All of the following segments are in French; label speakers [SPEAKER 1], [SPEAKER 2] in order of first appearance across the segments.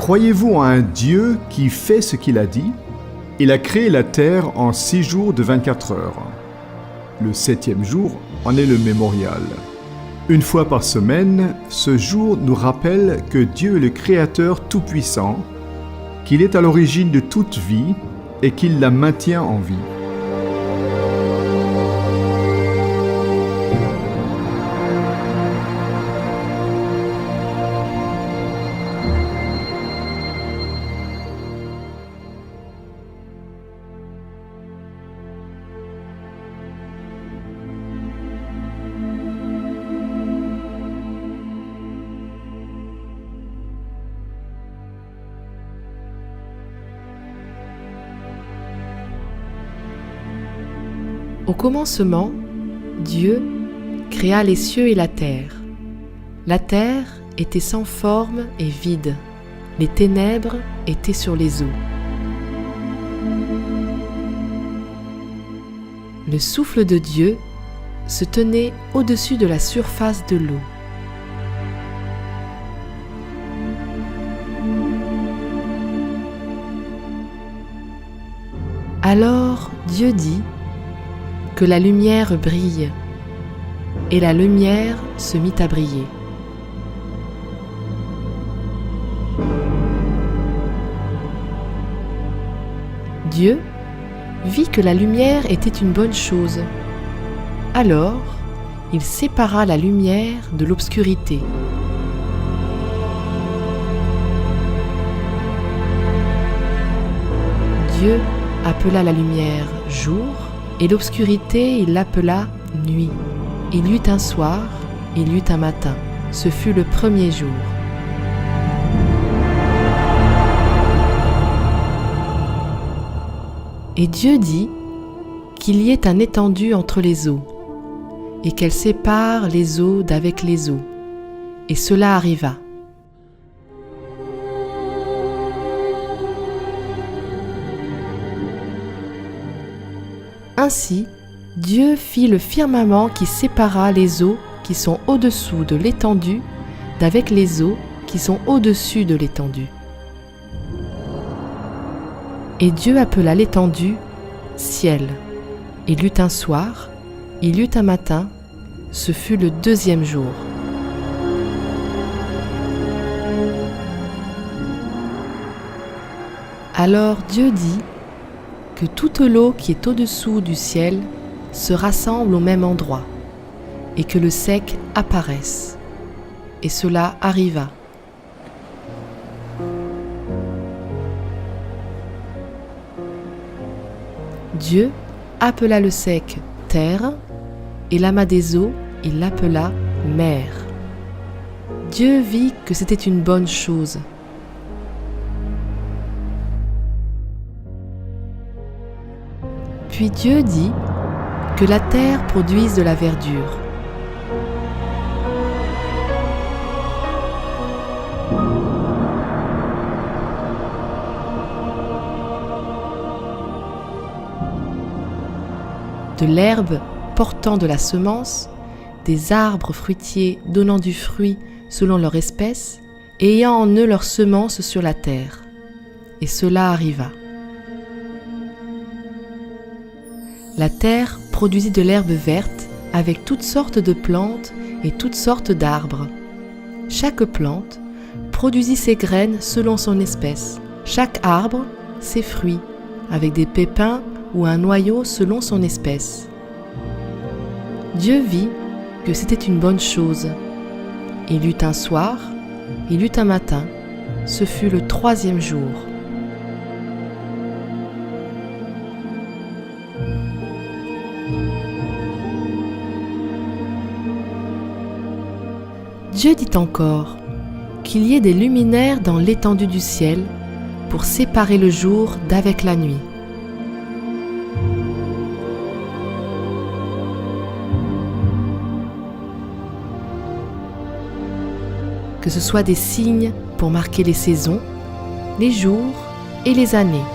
[SPEAKER 1] Croyez-vous en un Dieu qui fait ce qu'il a dit? Il a créé la terre en 6 jours de 24 heures. Le 7e jour en est le mémorial. Une fois par semaine, ce jour nous rappelle que Dieu est le Créateur Tout-Puissant, qu'il est à l'origine de toute vie et qu'il la maintient en vie.
[SPEAKER 2] Au commencement, Dieu créa les cieux et la terre. La terre était sans forme et vide. Les ténèbres étaient sur les eaux. Le souffle de Dieu se tenait au-dessus de la surface de l'eau. Alors Dieu dit que la lumière brille, et la lumière se mit à briller. Dieu vit que la lumière était une bonne chose. Alors, il sépara la lumière de l'obscurité. Dieu appela la lumière jour, et l'obscurité il l'appela nuit. Il y eut un soir, il y eut un matin. Ce fut le premier jour. Et Dieu dit qu'il y ait un étendue entre les eaux, et qu'elle sépare les eaux d'avec les eaux. Et cela arriva. Ainsi, Dieu fit le firmament qui sépara les eaux qui sont au-dessous de l'étendue d'avec les eaux qui sont au-dessus de l'étendue. Et Dieu appela l'étendue ciel. Il y eut un soir, il y eut un matin, ce fut le 2e jour. Alors Dieu dit que toute l'eau qui est au-dessous du ciel se rassemble au même endroit, et que le sec apparaisse. Et cela arriva. Dieu appela le sec terre, et l'amas des eaux, il l'appela mer. Dieu vit que c'était une bonne chose. Puis Dieu dit que la terre produise de la verdure. De l'herbe portant de la semence, des arbres fruitiers donnant du fruit selon leur espèce, et ayant en eux leur semence sur la terre. Et cela arriva. La terre produisit de l'herbe verte avec toutes sortes de plantes et toutes sortes d'arbres. Chaque plante produisit ses graines selon son espèce. Chaque arbre ses fruits, avec des pépins ou un noyau selon son espèce. Dieu vit que c'était une bonne chose. Il y eut un soir, il y eut un matin, ce fut le 3e jour. Dieu dit encore qu'il y ait des luminaires dans l'étendue du ciel pour séparer le jour d'avec la nuit. Que ce soit des signes pour marquer les saisons, les jours et les années.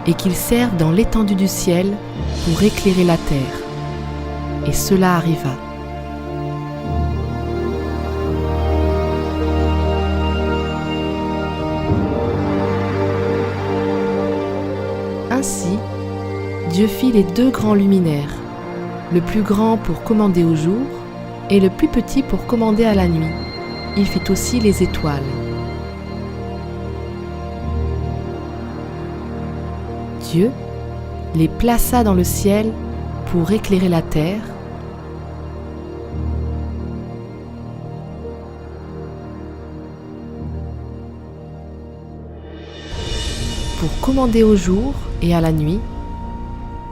[SPEAKER 2] et qu'ils servent dans l'étendue du ciel pour éclairer la terre. Et cela arriva. Ainsi, Dieu fit les deux grands luminaires, le plus grand pour commander au jour et le plus petit pour commander à la nuit. Il fit aussi les étoiles. Dieu les plaça dans le ciel pour éclairer la terre, pour commander au jour et à la nuit,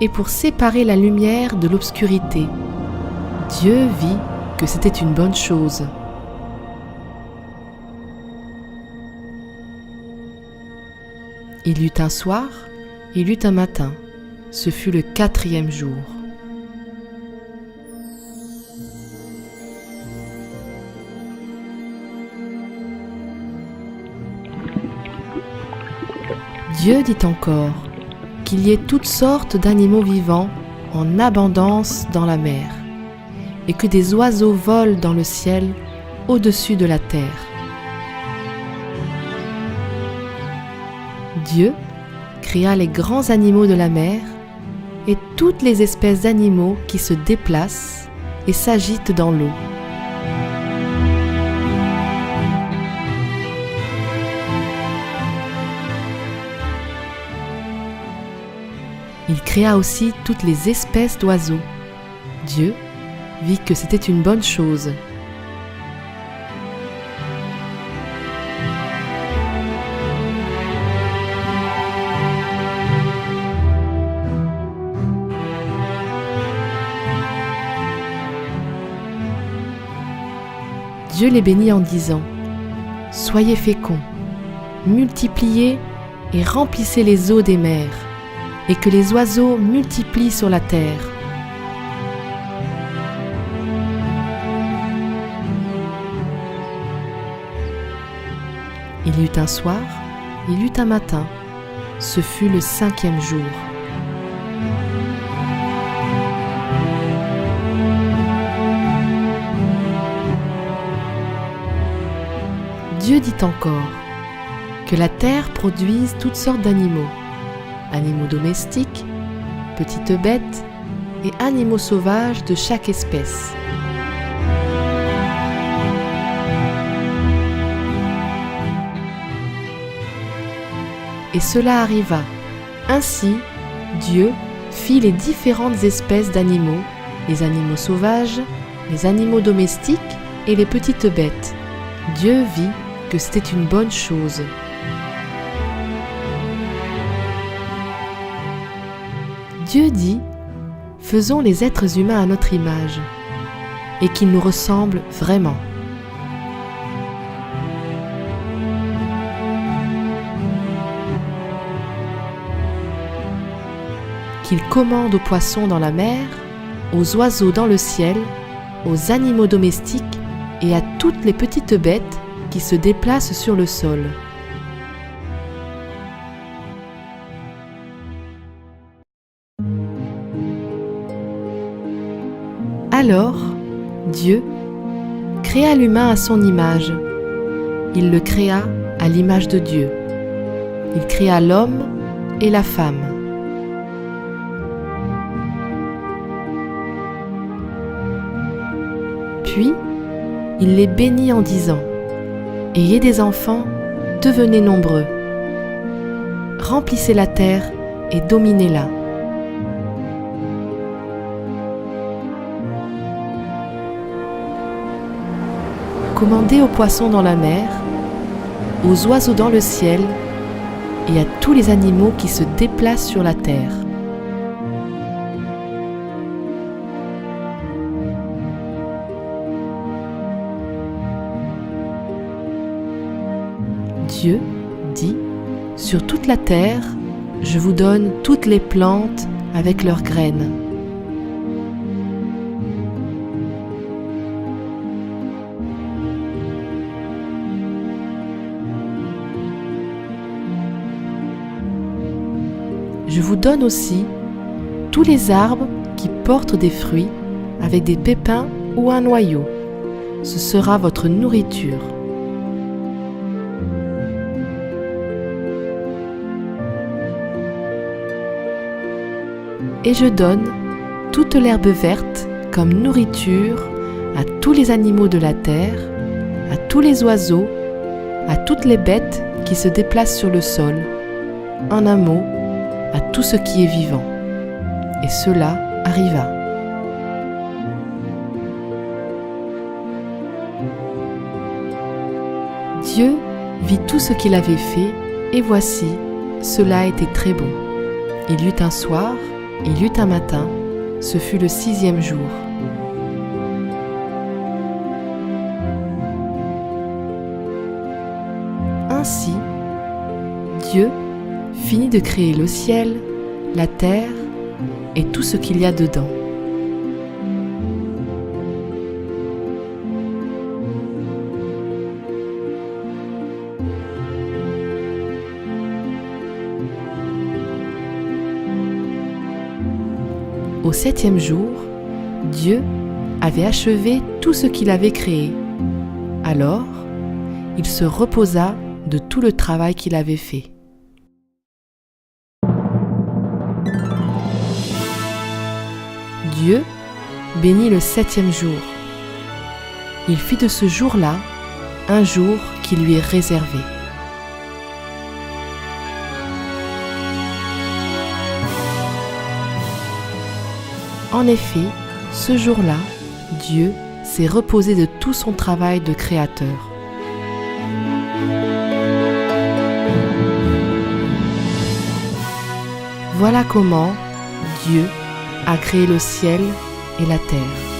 [SPEAKER 2] et pour séparer la lumière de l'obscurité. Dieu vit que c'était une bonne chose. Il y eut un soir, il y eut un matin. Ce fut le 4e jour. Dieu dit encore qu'il y ait toutes sortes d'animaux vivants en abondance dans la mer, et que des oiseaux volent dans le ciel au-dessus de la terre. Dieu créa les grands animaux de la mer et toutes les espèces d'animaux qui se déplacent et s'agitent dans l'eau. Il créa aussi toutes les espèces d'oiseaux. Dieu vit que c'était une bonne chose. Dieu les bénit en disant : « Soyez féconds, multipliez et remplissez les eaux des mers, et que les oiseaux multiplient sur la terre. » Il y eut un soir, il y eut un matin, ce fut le 5e jour. Dieu dit encore que la terre produise toutes sortes d'animaux, animaux domestiques, petites bêtes et animaux sauvages de chaque espèce. Et cela arriva. Ainsi, Dieu fit les différentes espèces d'animaux, les animaux sauvages, les animaux domestiques et les petites bêtes. Dieu vit que c'était une bonne chose. Dieu dit : « Faisons les êtres humains à notre image, et qu'ils nous ressemblent vraiment. » Qu'ils commandent aux poissons dans la mer, aux oiseaux dans le ciel, aux animaux domestiques et à toutes les petites bêtes qui se déplacent sur le sol. Alors, Dieu créa l'humain à son image. Il le créa à l'image de Dieu. Il créa l'homme et la femme. Puis, il les bénit en disant : « Ayez des enfants, devenez nombreux. Remplissez la terre et dominez-la. » Commandez aux poissons dans la mer, aux oiseaux dans le ciel et à tous les animaux qui se déplacent sur la terre. Dieu dit : « Sur toute la terre, je vous donne toutes les plantes avec leurs graines. » je vous donne aussi tous les arbres qui portent des fruits avec des pépins ou un noyau. Ce sera votre nourriture. Et je donne toute l'herbe verte comme nourriture à tous les animaux de la terre, à tous les oiseaux, à toutes les bêtes qui se déplacent sur le sol, en un mot, à tout ce qui est vivant. Et cela arriva. Dieu vit tout ce qu'il avait fait, et voici, cela était très bon. Il y eut un soir, il y eut un matin, ce fut le 6e jour. Ainsi, Dieu finit de créer le ciel, la terre et tout ce qu'il y a dedans. Au 7e jour, Dieu avait achevé tout ce qu'il avait créé. Alors, il se reposa de tout le travail qu'il avait fait. Dieu bénit le 7e jour. Il fit de ce jour-là un jour qui lui est réservé. En effet, ce jour-là, Dieu s'est reposé de tout son travail de créateur. Voilà comment Dieu a créé le ciel et la terre.